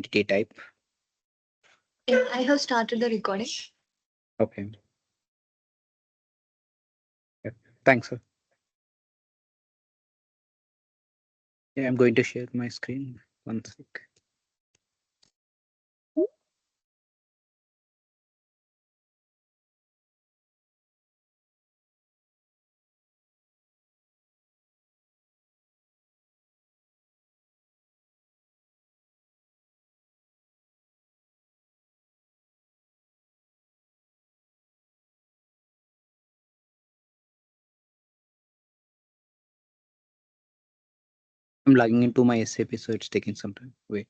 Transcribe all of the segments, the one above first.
entity type. Yeah, I have started the recording. Okay. Yeah. Thanks, sir. Yeah, I'm going to share my screen. One sec. I'm logging into my SAP, so it's taking some time. Wait.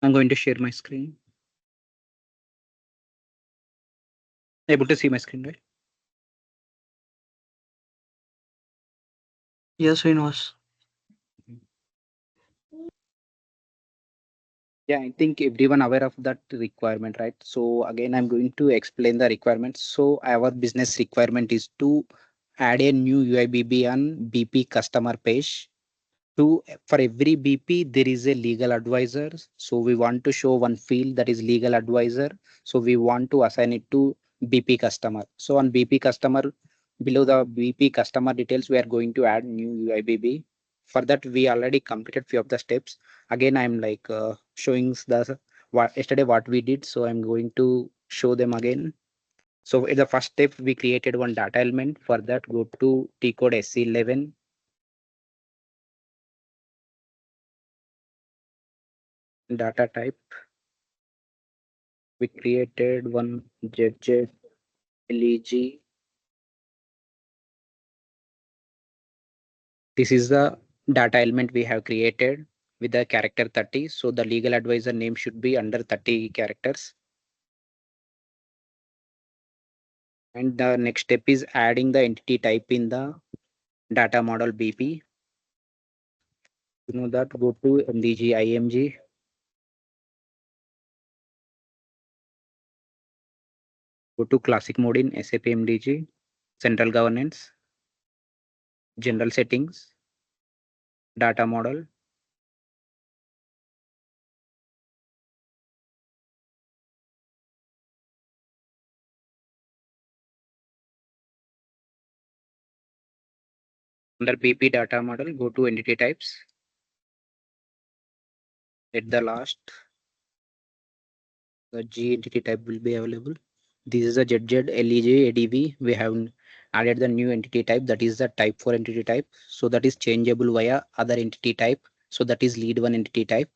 I'm going to share my screen. Able to see my screen, right? Yes, Srinivas. Yeah, I think everyone aware of that requirement, right? So again, I'm going to explain the requirements. So our business requirement is to add a new UIBB on BP customer page. To for every BP, there is a legal advisor. So we want to show one field that is legal advisor. So we want to assign it to BP customer. So on BP customer, below the BP customer details, we are going to add new UIBB. For that, we already completed few of the steps. Again, I'm like showing the what yesterday what we did. So I'm going to show them again. So in the first step, we created one data element. For that, go to T code SC11 data type. We created one ZZ LEG. This is the data element we have created with the character 30. So the legal advisor name should be under 30 characters. And the next step is adding the entity type in the data model BP. You know that go to MDG IMG. Go to classic mode in SAP MDG. Central governance. General settings. Data model. Under BP data model, go to entity types. At the last, the G entity type will be available. This is a ZZ LEJ ADV. We have added the new entity type, that is the type 4 entity type. So that is changeable via other entity type. So that is lead one entity type.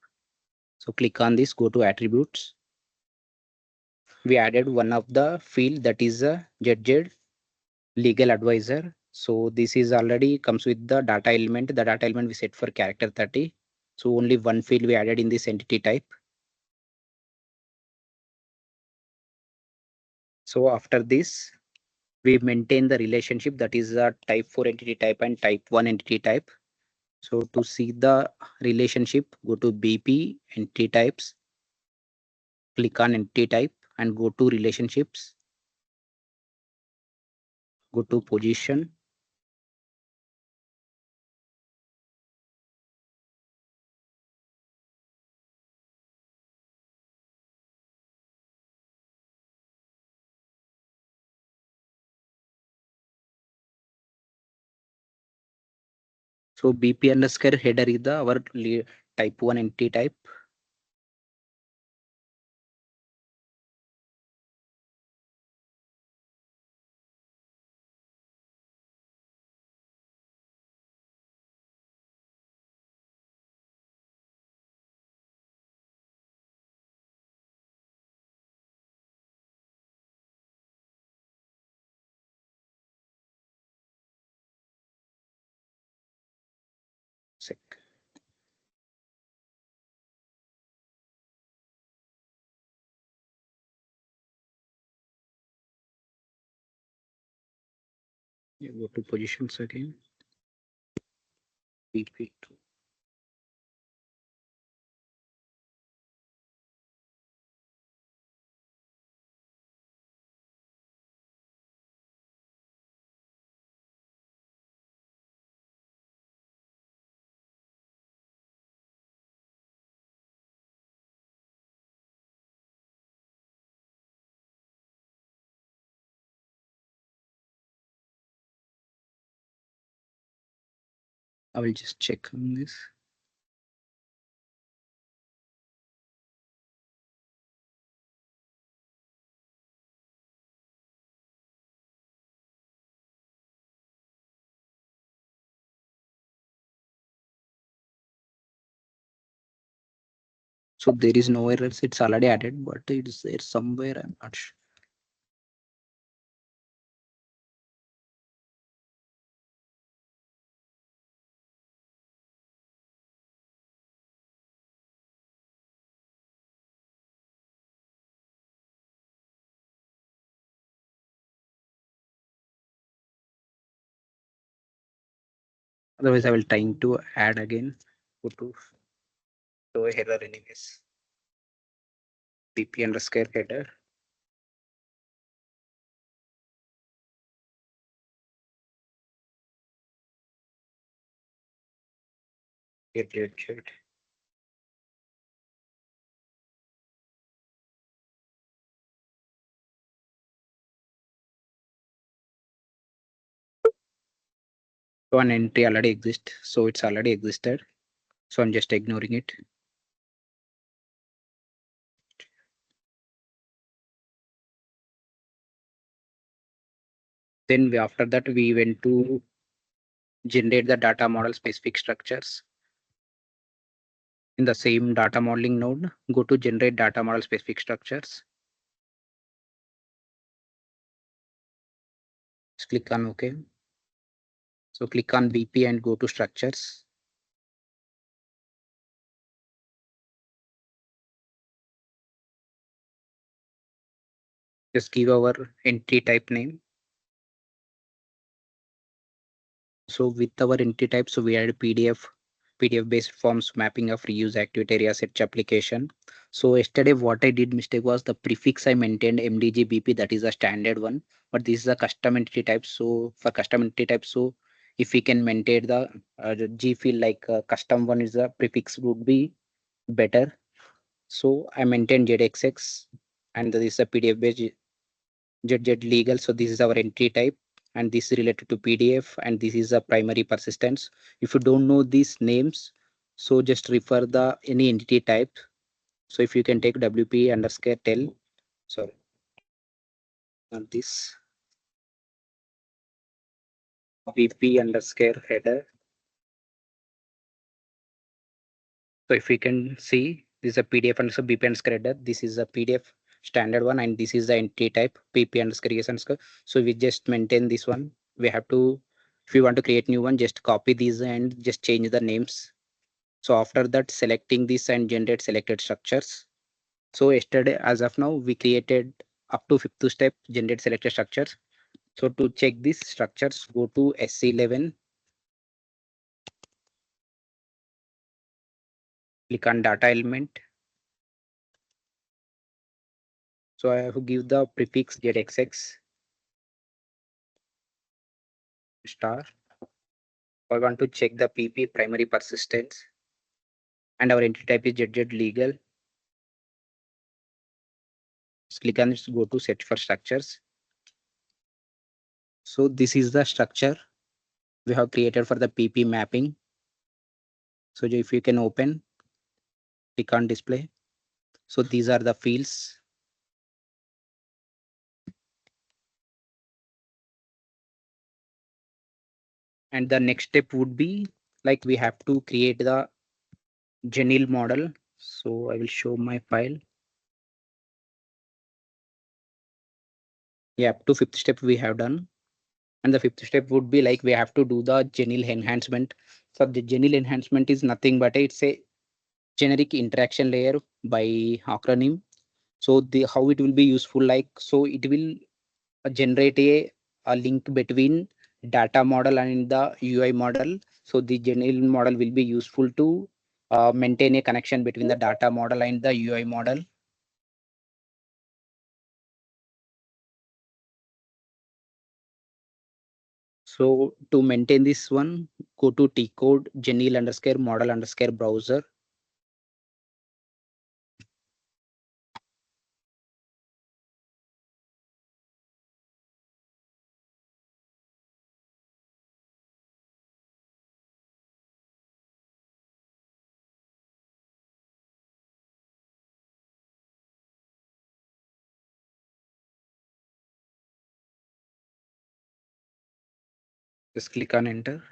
So click on this, go to attributes. We added one of the field, that is a ZZ legal advisor. So this is already comes with the data element. The data element we set for character 30. So only one field we added in this entity type. So after this, we maintain the relationship, that is a type 4 entity type and type 1 entity type. So to see the relationship, go to BP entity types, click on entity type and go to relationships, go to position. So BP underscore header is the our type 1 entity type. Sec. You go to positions again. BP2. I will just check on this. So there is no errors. It's already added, but it's there somewhere. I'm not sure. Otherwise, I will trying to add again. Go to show error anyways. BP underscore header. Get. One entry already exists, so it's already existed. So I'm just ignoring it. Then after that, we went to generate the data model specific structures. In the same data modeling node, go to generate data model specific structures. Just click on OK. So click on BP and go to structures. Just give our entry type name. So with our entity type, so we add PDF based forms mapping of reuse activity area search application. So yesterday what I did mistake was the prefix I maintained MDG BP, that is a standard one, but this is a custom entity type. So for custom entity type, so if we can maintain the G field like custom one is the prefix would be better. So I maintain ZXX and this is a PDF based ZZ legal. So this is our entry type and this is related to PDF and this is a primary persistence. If you don't know these names, so just refer the any entity type. So if you can take WP underscore tell, sorry, not this, VP underscore header. So if we can see, this is a PDF underscore BP underscore header. This is a PDF standard one and this is the entity type PP underscore ES underscore. So we just maintain this one. We have to, if you want to create new one, just copy these and just change the names. So after that, selecting this and generate selected structures. So yesterday, as of now, we created up to fifth step, generate selected structures. So to check these structures, go to SC11, click on data element. So I have to give the prefix ZXX star. I want to check the PP primary persistence and our entity type is ZZ legal. Just click on this, go to set for structures. So this is the structure we have created for the PP mapping. So if you can open, click on display. So these are the fields. And the next step would be like we have to create the Genil model. So I will show my file. Yeah, up to fifth step we have done. And the fifth step would be like we have to do the Genil enhancement. So the Genil enhancement is nothing but it's a generic interaction layer by acronym. So the how it will be useful, like so it will generate a link between data model and the UI model. So the Genil model will be useful to maintain a connection between the data model and the UI model. So to maintain this one, go to T-code Genil underscore model underscore browser. Just click on enter.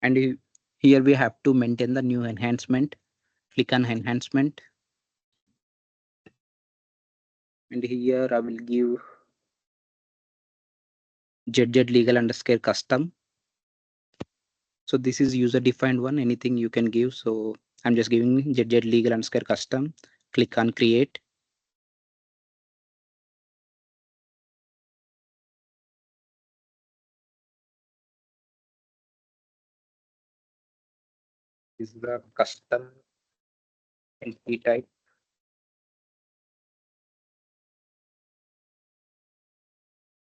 And here we have to maintain the new enhancement. Click on enhancement. And here I will give ZZ legal underscore custom. So this is user defined one, anything you can give. So I'm just giving ZZ legal underscore custom. Click on create. This is the custom entity type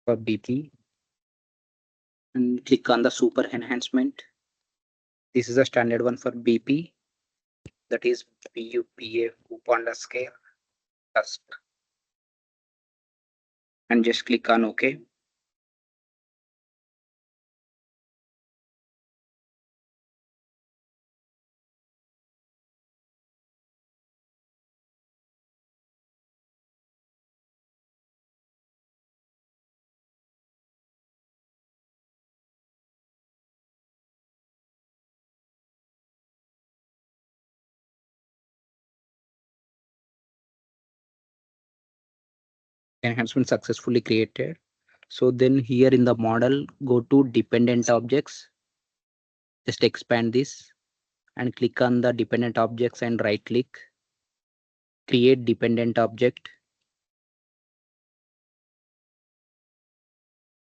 for BP. And click on the super enhancement. This is a standard one for BP. That is PUPA hoop underscore cusp. And just click on OK. Enhancement successfully created. So then here in the model, go to dependent objects. Just expand this and click on the dependent objects and right click. Create dependent object.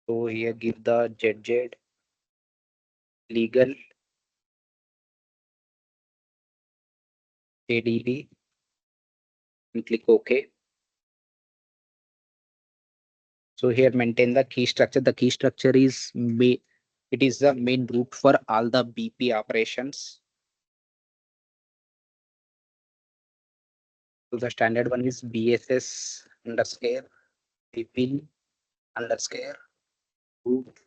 So here give the ZZ legal JDB and click OK. So here maintain the key structure. The key structure is it is the main root for all the BP operations. So the standard one is BSS underscore BP underscore root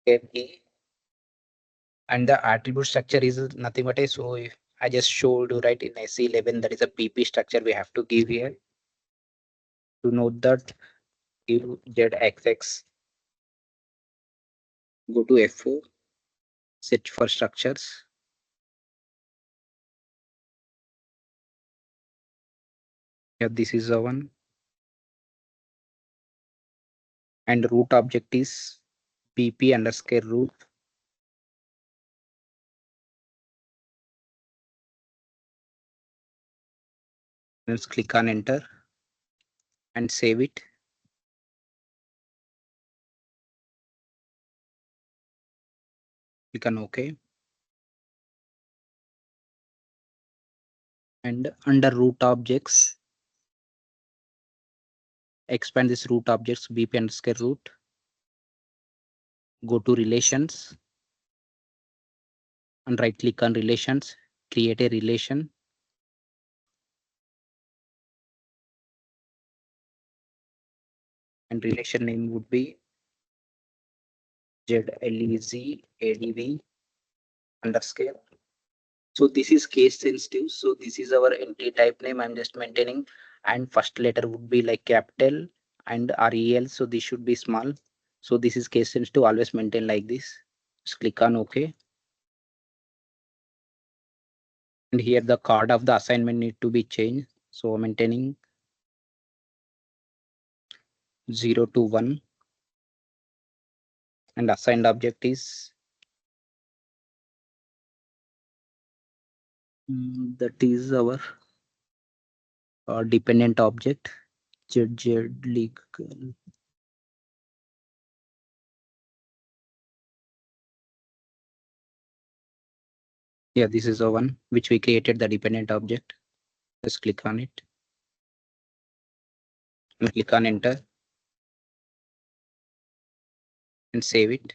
key. And the attribute structure is nothing but a, so if I just showed you right in SC11, that is a PP structure we have to give here. To note that, give ZXX, go to F4, set for structures. Yeah, this is the one. And root object is BP underscore root. Let's click on enter. and save it. Click on OK. And under root objects, expand this root objects BP underscore root. Go to relations and right click on relations. Create a relation. And relation name would be ZLEZ underscore. So this is case sensitive. So this is our entry type name I'm just maintaining. And first letter would be like capital and REL. So this should be small. So this is case sensitive. Always maintain like this. Just click on OK. And here the card of the assignment need to be changed. So maintaining 0 to 1. And assigned object is that is our dependent object ZZ legal. Yeah, this is the one which we created the dependent object. Just click on it and click on enter and save it.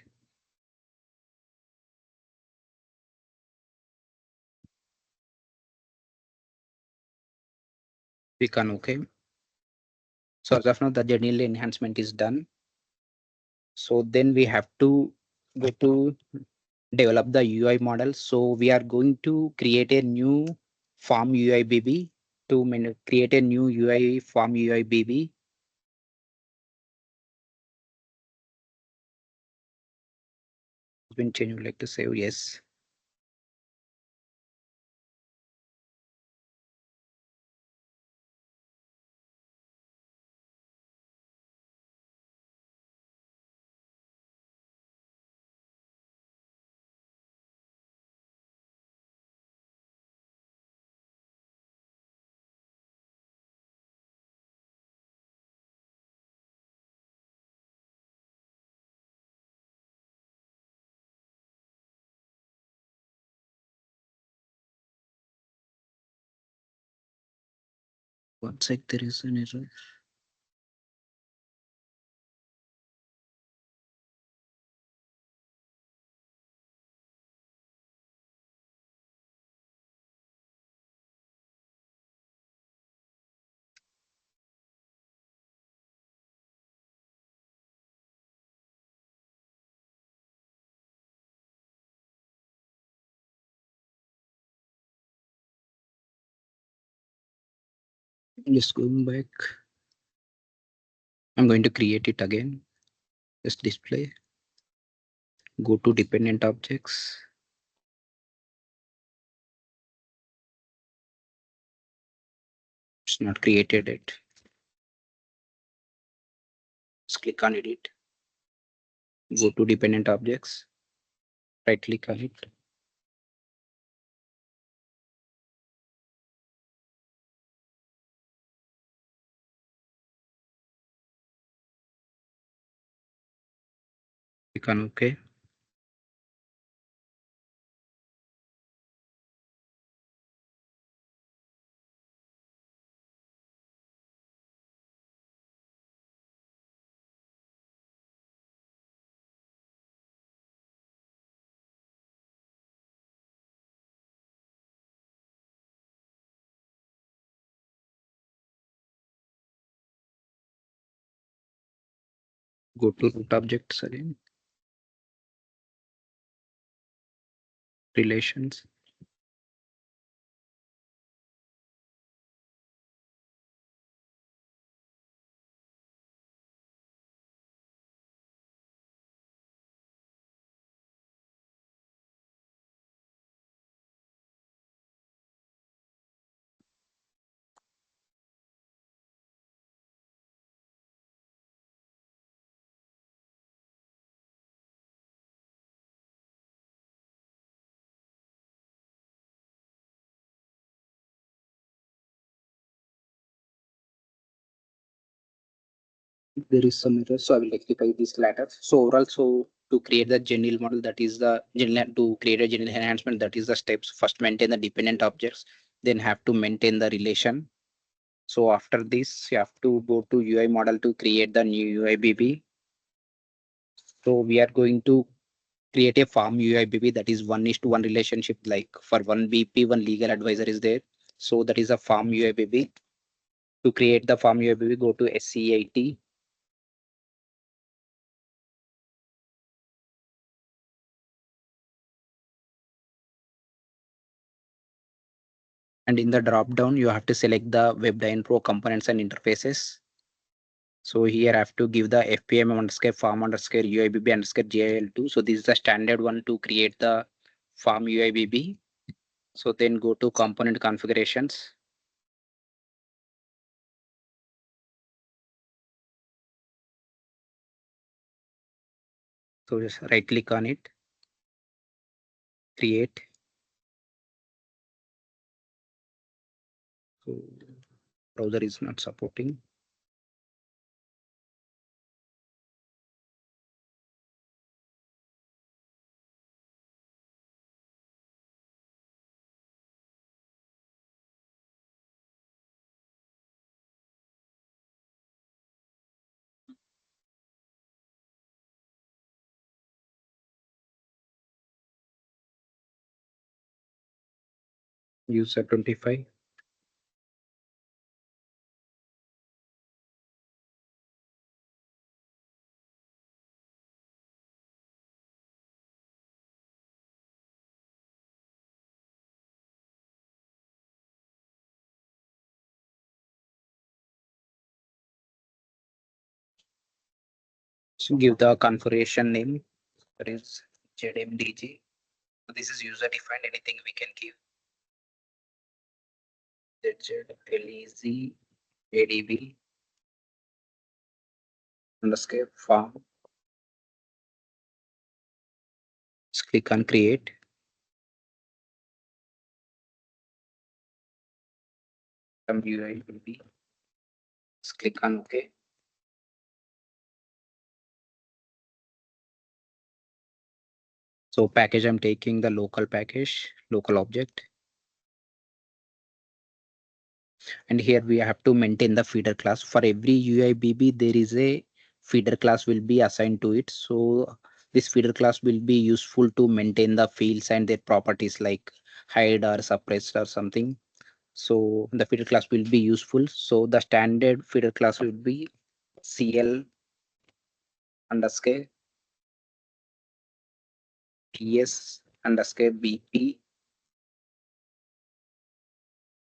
Click on OK. So as of now, the journey enhancement is done. So then we have to go to develop the UI model. So we are going to create a new form UIBB to create a new UI form UIBB. It's been changed. Would like to save yes. One sec, there is an error. Just going back. I'm going to create it again. Just display. Go to dependent objects. It's not created yet. Just click on edit. Go to dependent objects. Right click on it. Click on OK. Go to root objects again. Relations. There is some error, so I will rectify this later. So overall, so to create the general model, that is the general, to create a general enhancement, that is the steps. First, maintain the dependent objects, then have to maintain the relation. So after this, you have to go to UI model to create the new UIBB. So we are going to create a farm UIBB, that is 1:1 relationship. Like for one BP, one legal advisor is there. So that is a farm UIBB. To create the farm UIBB, go to SCAT, and in the drop down, you have to select the WebDynPro components and interfaces. So here I have to give the FPM underscore farm underscore UIBB underscore JIL2. So this is the standard one to create the farm UIBB. So then go to component configurations. So just right click on it, create. So browser is not supporting. User 25. So give the configuration name, that is ZMDG. So this is user defined, anything we can give. ZZLEZ ADB underscore farm. Just click on create. Some UI will be. Just click on OK. So package, I'm taking the local package, local object. And here we have to maintain the feeder class. For every UIBB, there is a feeder class will be assigned to it. So this feeder class will be useful to maintain the fields and their properties like hide or suppress or something. So the feeder class will be useful. So the standard feeder class will be CL underscore TS underscore BP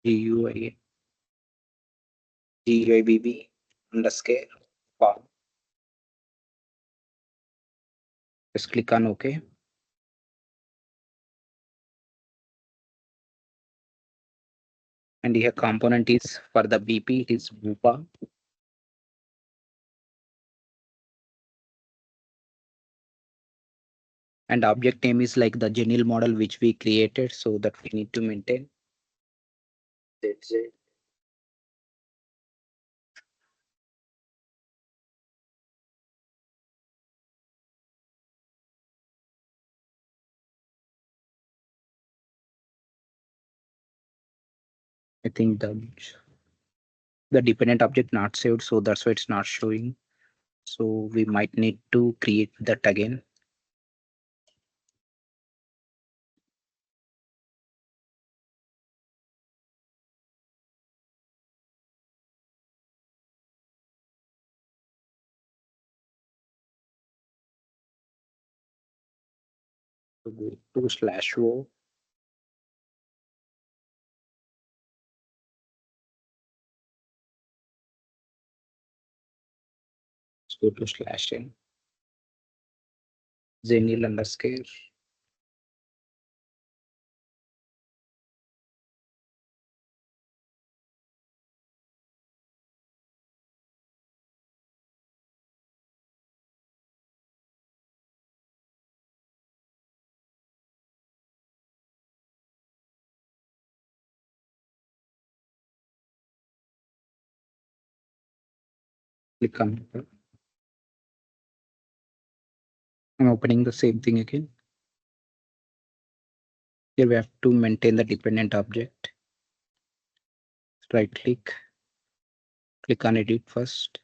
GUI GUIBB underscore farm. Just click on OK. And here component is for the BP, it is Bupa. And object name is like the general model which we created, so that we need to maintain. That's it. I think the dependent object not saved, so that's why it's not showing. So we might need to create that again. So go to slash o, let's go to slash n, zenil underscore. Click on it. I'm opening the same thing again. Here we have to maintain the dependent object. Right click on edit first.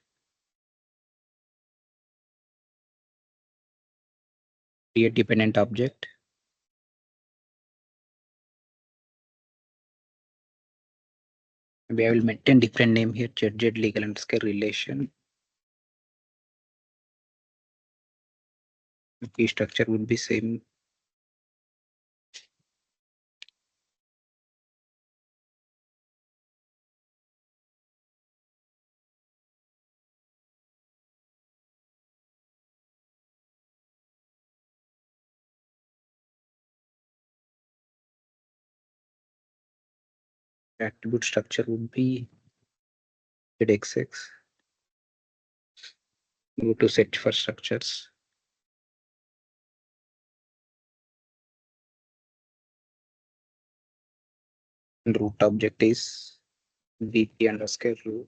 Create dependent object. Maybe I will maintain different name here. ZZ legal underscore relation. The key structure would be same. Attribute structure would be ZXX. Go to set for structures. And root object is VP underscore root.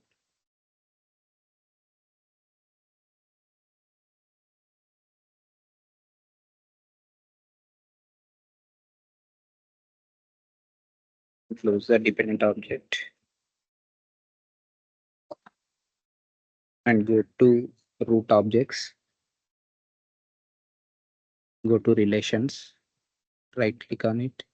Close the dependent object and go to root objects. Go to relations. Right click on it.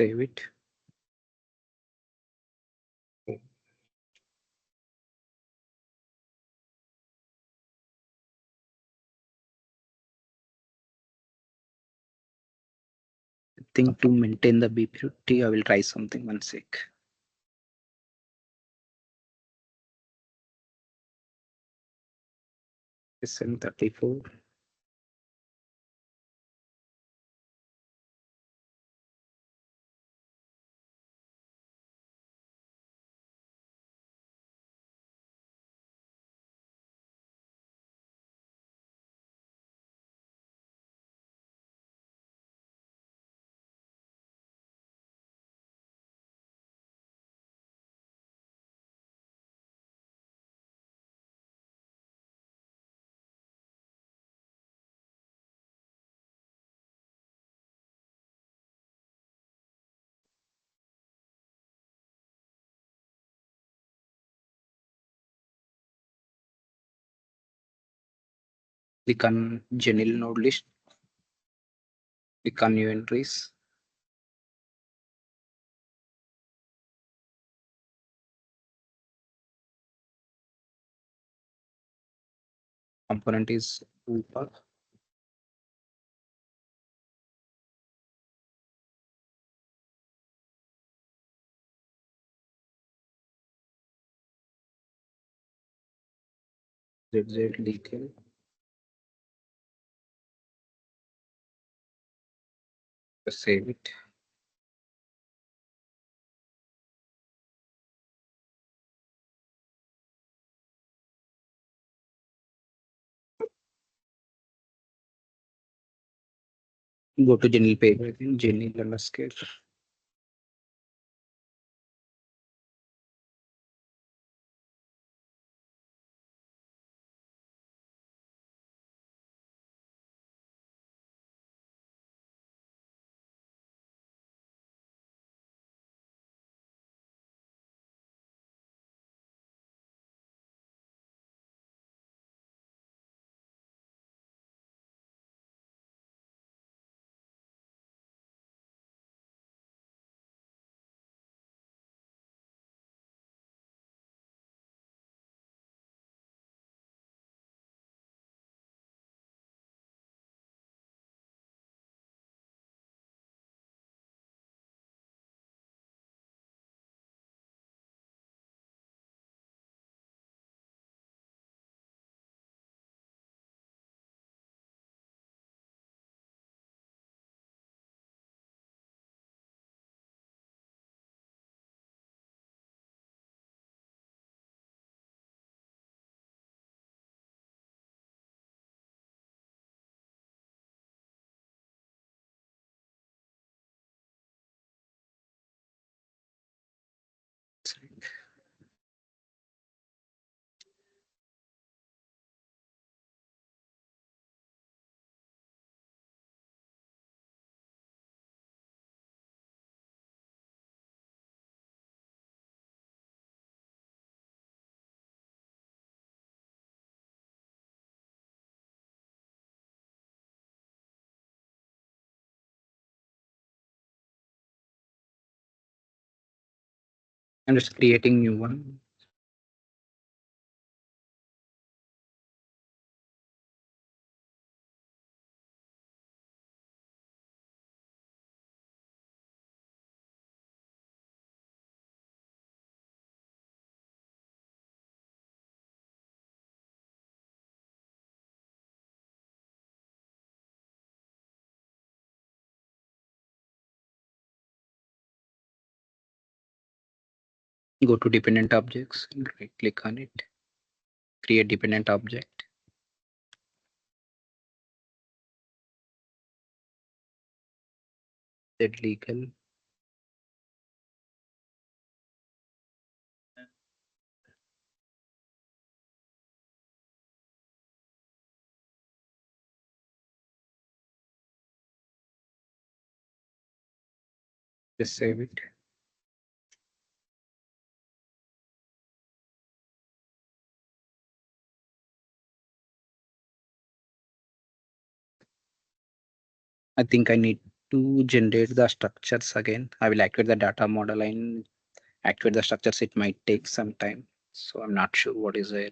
Save it. I think to maintain the BPT, I will try something. One sec. SN34. Click on general node list. Click on new entries. Component is UPA. ZZ legal. Just save it. Go to general page again. General underscore. side. I'm just creating new one. Go to dependent objects and right click on it. Create dependent object. Set legal. Just save it. I think I need to generate the structures again. I will activate the data model and activate the structures. It might take some time. So I'm not sure what is there.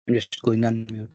I'm just going on mute.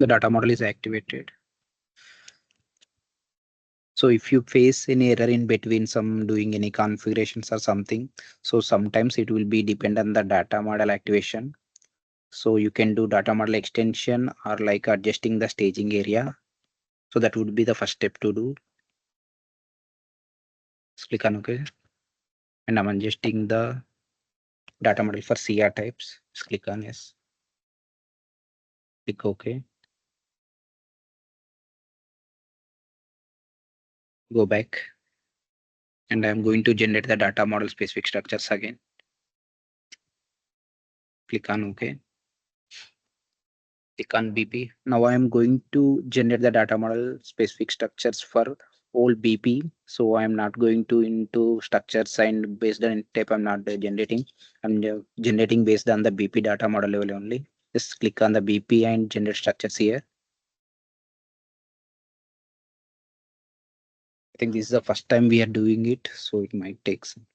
the data model is activated. So if you face any error in between some doing any configurations or something, so sometimes it will be depend on the data model activation. So you can do data model extension or like adjusting the staging area. So that would be the first step to do. Just click on OK. And I'm adjusting the data model for CR types. Just click on yes. Click OK. Go back. And I'm going to generate the data model specific structures again. Click on OK. Click on BP. Now I am going to generate the data model specific structures for all BP. So I am not going to into structures and based on type I'm not generating. I'm generating based on the BP data model level only. Just click on the BP and generate structures here. I think this is the first time we are doing it, so it might take some.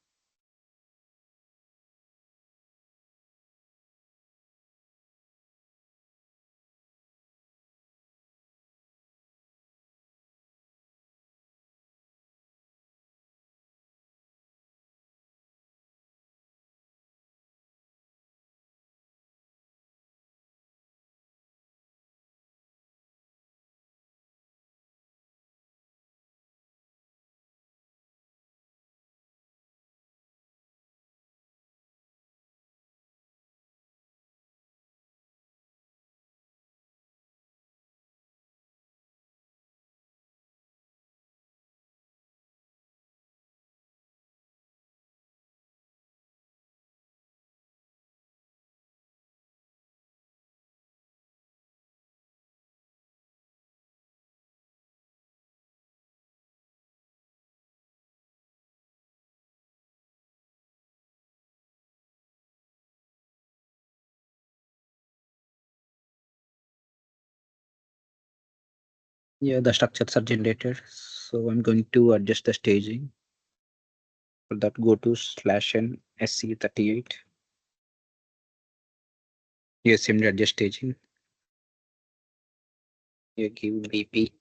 Yeah, the structures are generated. So I'm going to adjust the staging. For that, go to /n SC38. Yes, simply adjust staging. You give BP.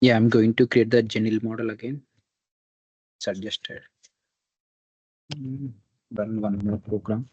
Yeah, I'm going to create the Genil model again. Suggested. Mm, Run one more program.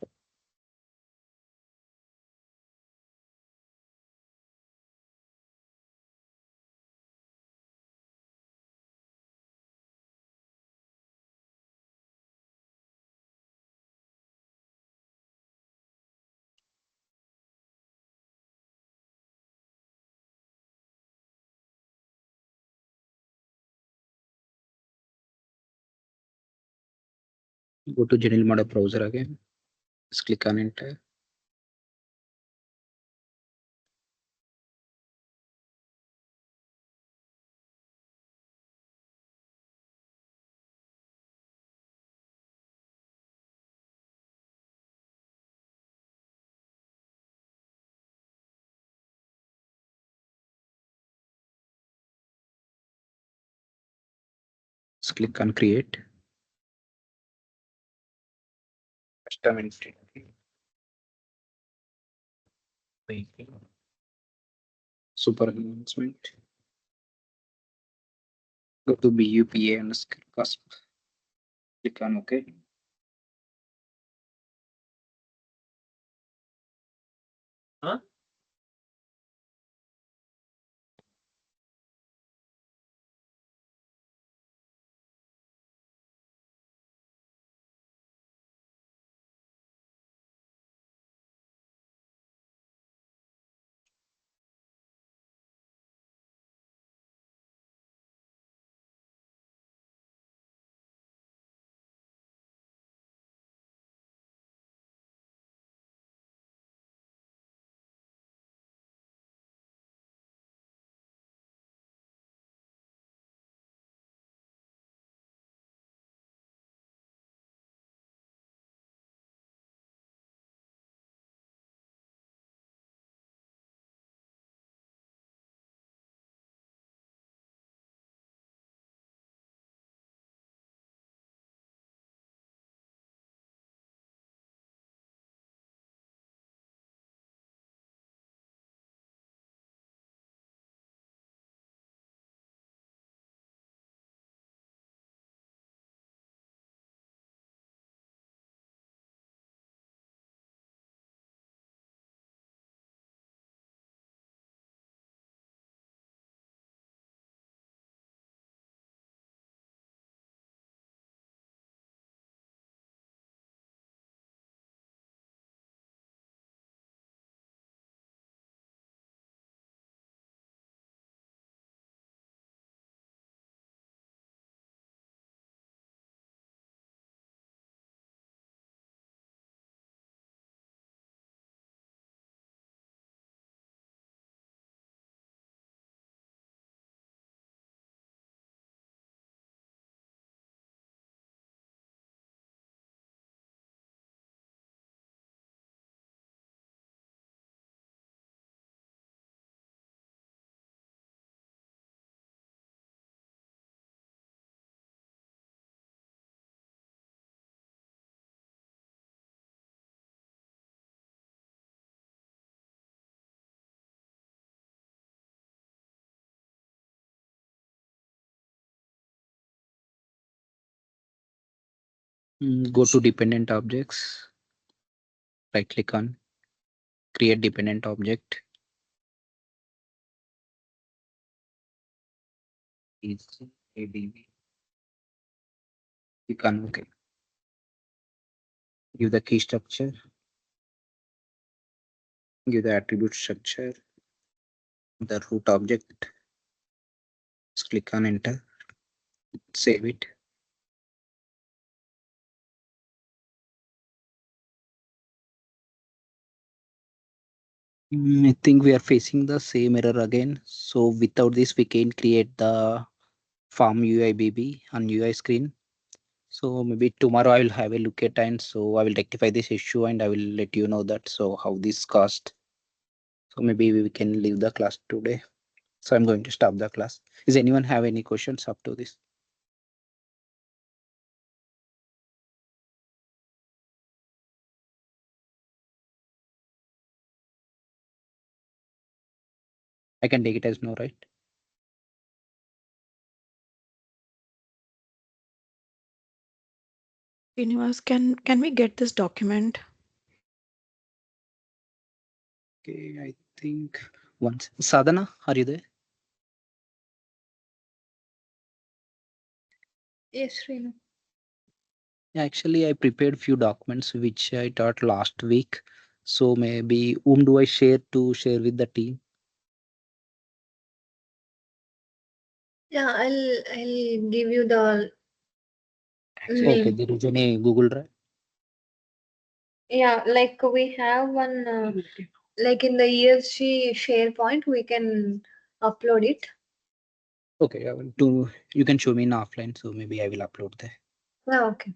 Go to Genil model browser again. Just click on enter. Just click on create. Custom entity. Super announcement. Go to BUPA and cusp. Click on OK. Huh? Go to dependent objects. Right click on create dependent object. Is ADB. Click on OK. Give the key structure. Give the attribute structure. The root object. Just click on enter. Save it. I think we are facing the same error again. So without this, we can create the farm UIBB on UI screen. So maybe tomorrow I will have a look at and so I will rectify this issue and I will let you know that so how this cost. So maybe we can leave the class today. So I'm going to stop the class. Does anyone have any questions up to this? I can take it as no, right? Srinivas, can we get this document? Okay, I think once. Sadhana, are you there? Yes, Srinu. Yeah, actually, I prepared few documents which I taught last week. So maybe whom do I share with the team? Yeah, I'll give you the Okay, link. there is any Google Drive. Yeah, like we have one like in the ESG SharePoint, we can upload it. Okay, I will do. You can show me in offline, so maybe I will upload there. Yeah, okay.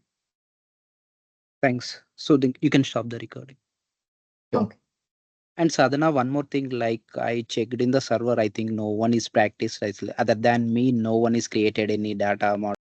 Thanks. So then you can stop the recording. Okay. And Sadhana, one more thing, like I checked in the server, I think no one is practiced. Other than me, no one is created any data model